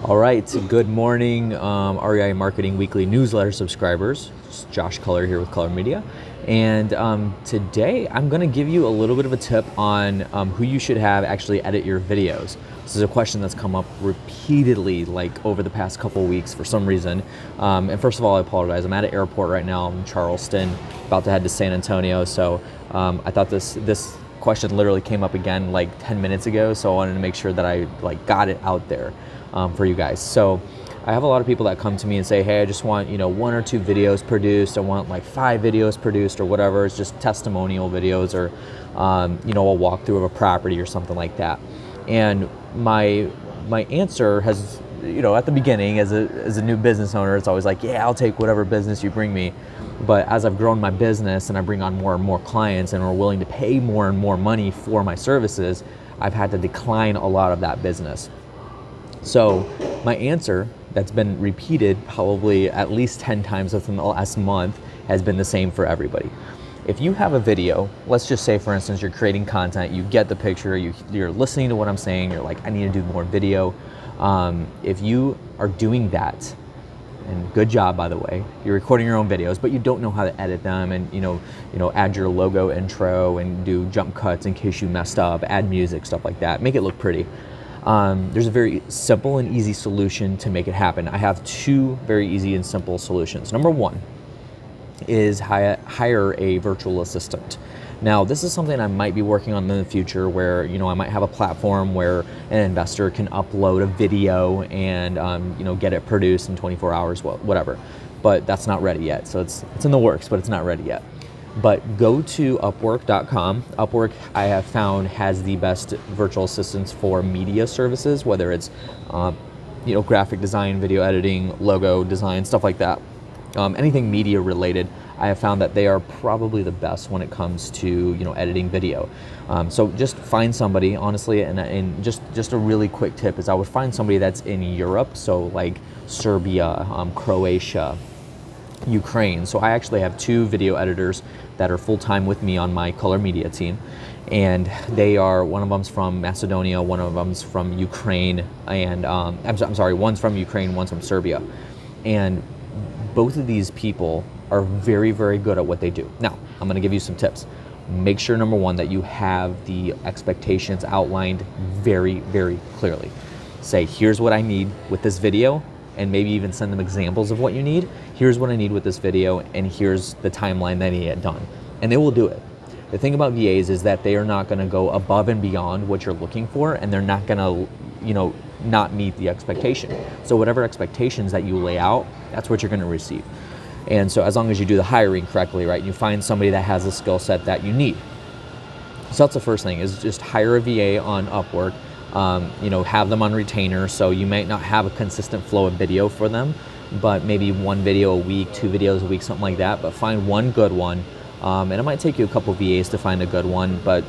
All right, good morning, REI Marketing Weekly newsletter subscribers. It's Josh Culler here with Culler Media. And today I'm going to give you a little bit of a tip on who you should have actually edit your videos. This is a question that's come up repeatedly, like over the past couple of weeks for some reason. And first of all, I apologize. I'm at an airport right now. I'm in Charleston, about to head to San Antonio. So I thought this question literally came up again like 10 minutes ago. So I wanted to make sure that I got it out there for you guys. So I have a lot of people that come to me and say, hey, I just want, one or two videos produced. I want like 5 videos produced or whatever. It's just testimonial videos or, a walkthrough of a property or something like that. And my answer has, at the beginning as a new business owner, it's always like, yeah, I'll take whatever business you bring me. But as I've grown my business and I bring on more and more clients and are willing to pay more and more money for my services, I've had to decline a lot of that business. So my answer that's been repeated probably at least 10 times within the last month has been the same for everybody. If you have a video, let's just say, for instance, you're creating content, you get the picture, you're listening to what I'm saying, you're like, I need to do more video. If you are doing that, and good job, by the way, you're recording your own videos, but you don't know how to edit them and, add your logo intro and do jump cuts in case you messed up, add music, stuff like that, make it look pretty. There's a very simple and easy solution to make it happen. I have 2 very easy and simple solutions. Number 1 is hire a virtual assistant. Now, this is something I might be working on in the future where, I might have a platform where an investor can upload a video and, get it produced in 24 hours, whatever. But that's not ready yet. So it's in the works, but it's not ready yet. But go to Upwork.com. Upwork, I have found, has the best virtual assistants for media services, whether it's, graphic design, video editing, logo design, stuff like that. Anything media related, I have found that they are probably the best when it comes to, editing video. So just find somebody, honestly, and just a really quick tip is I would find somebody that's in Europe, so like Serbia, Croatia, Ukraine. So I actually have 2 video editors that are full-time with me on my Culler Media team. And they are, one of them's from Macedonia, one of them's from Ukraine, and one's from Ukraine, one's from Serbia. And both of these people are very, very good at what they do. Now, I'm gonna give you some tips. Make sure, number 1, that you have the expectations outlined very, very clearly. Say, here's what I need with this video, and maybe even send them examples of what you need. Here's what I need with this video, and here's the timeline that I need it done. And they will do it. The thing about VAs is that they are not gonna go above and beyond what you're looking for, and they're not gonna, not meet the expectation. So whatever expectations that you lay out, that's what you're gonna receive. And so as long as you do the hiring correctly, right, you find somebody that has the skill set that you need. So that's the first thing, is just hire a VA on Upwork. Have them on retainer, so you might not have a consistent flow of video for them, but maybe 1 video a week, 2 videos a week, something like that. But find one good one, and it might take you a couple VAs to find a good one, but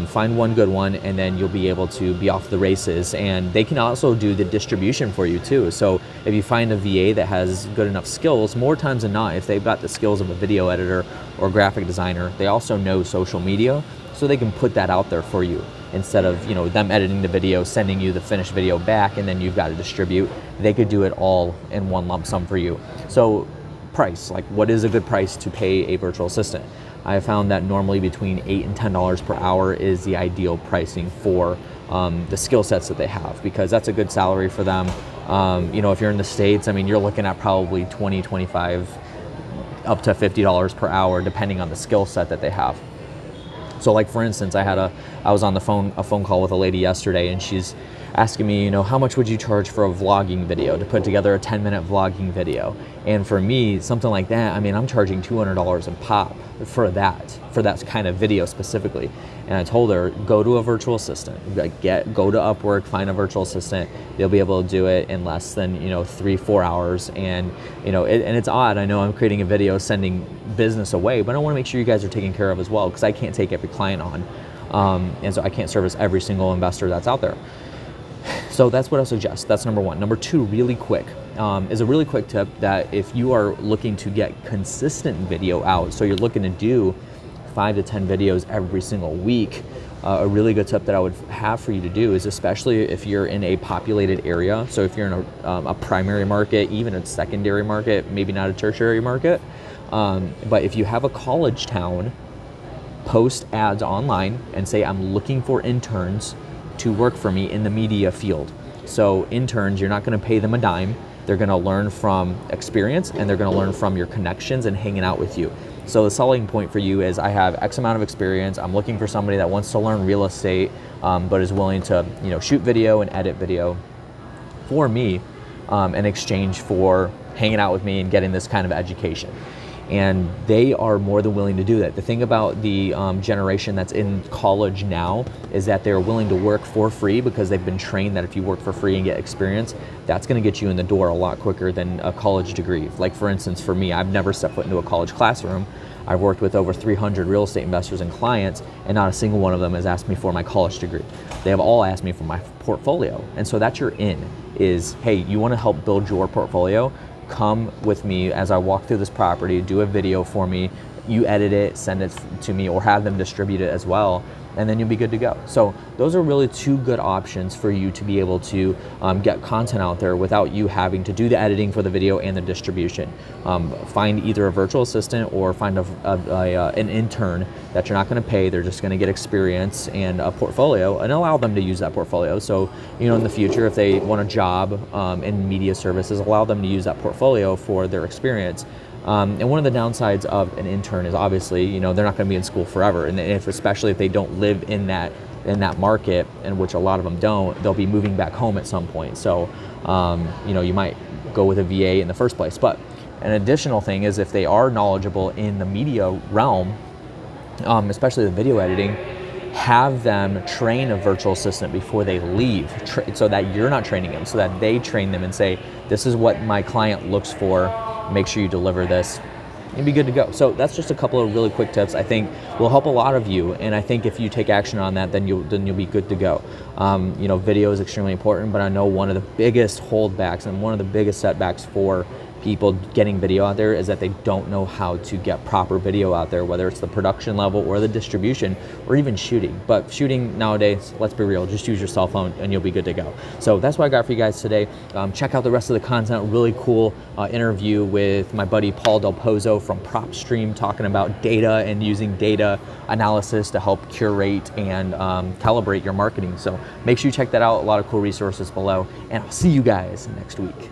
find one good one, and then you'll be able to be off the races. And they can also do the distribution for you too. So if you find a VA that has good enough skills, more times than not, if they've got the skills of a video editor or graphic designer, they also know social media, so they can put that out there for you. Instead of them editing the video, sending you the finished video back, and then you've got to distribute, they could do it all in one lump sum for you. So price, like what is a good price to pay a virtual assistant? I have found that normally between $8 and $10 per hour is the ideal pricing for the skill sets that they have, because that's a good salary for them. If you're in the States, you're looking at probably $20, $25, up to $50 per hour, depending on the skill set that they have. So like, for instance, I was on a phone call with a lady yesterday, and she's asking me, how much would you charge for a vlogging video, to put together a 10-minute vlogging video? And for me, something like that, I'm charging $200 a pop for that kind of video specifically. And I told her, go to a virtual assistant, go to Upwork, find a virtual assistant. They'll be able to do it in less than 3-4 hours. And and it's odd. I know I'm creating a video sending business away, but I want to make sure you guys are taken care of as well, because I can't take every client on, and so I can't service every single investor that's out there. So that's what I suggest. That's number 1. Number 2, really quick, is a really quick tip that if you are looking to get consistent video out, so you're looking to do 5 to 10 videos every single week. A really good tip that I would have for you to do is, especially if you're in a populated area, so if you're in a primary market, even a secondary market, maybe not a tertiary market, but if you have a college town, post ads online and say, I'm looking for interns to work for me in the media field. So interns, you're not going to pay them a dime. They're going to learn from experience, and they're going to learn from your connections and hanging out with you. So the selling point for you is, I have X amount of experience. I'm looking for somebody that wants to learn real estate, but is willing to, shoot video and edit video for me in exchange for hanging out with me and getting this kind of education. And they are more than willing to do that. The thing about the generation that's in college now is that they're willing to work for free, because they've been trained that if you work for free and get experience, that's going to get you in the door a lot quicker than a college degree. Like, for instance, for me, I've never stepped foot into a college classroom. I've worked with over 300 real estate investors and clients, and not a single one of them has asked me for my college degree. They have all asked me for my portfolio. And so that's your in, is, hey, you want to help build your portfolio? Come with me as I walk through this property, do a video for me, you edit it, send it to me, or have them distribute it as well, and then you'll be good to go. So those are really two good options for you to be able to get content out there without you having to do the editing for the video and the distribution. Find either a virtual assistant or find an intern that you're not going to pay. They're just going to get experience and a portfolio, and allow them to use that portfolio. So, in the future, if they want a job in media services, allow them to use that portfolio for their experience. And one of the downsides of an intern is, obviously, they're not going to be in school forever, and especially if they don't live in that market, in which a lot of them don't, they'll be moving back home at some point. So, you might go with a VA in the first place. But an additional thing is, if they are knowledgeable in the media realm, especially the video editing, have them train a virtual assistant before they leave, so that you're not training them, so that they train them and say, this is what my client looks for, make sure you deliver this, and be good to go. So that's just a couple of really quick tips I think will help a lot of you, and I think if you take action on that, then you'll be good to go. Video is extremely important, but I know one of the biggest holdbacks and one of the biggest setbacks for people getting video out there is that they don't know how to get proper video out there, whether it's the production level or the distribution or even shooting. But shooting nowadays, let's be real, just use your cell phone and you'll be good to go. So that's what I got for you guys today. Check out the rest of the content. Really cool interview with my buddy Paul Del Pozo from PropStream, talking about data and using data analysis to help curate and calibrate your marketing. So make sure you check that out. A lot of cool resources below, and I'll see you guys next week.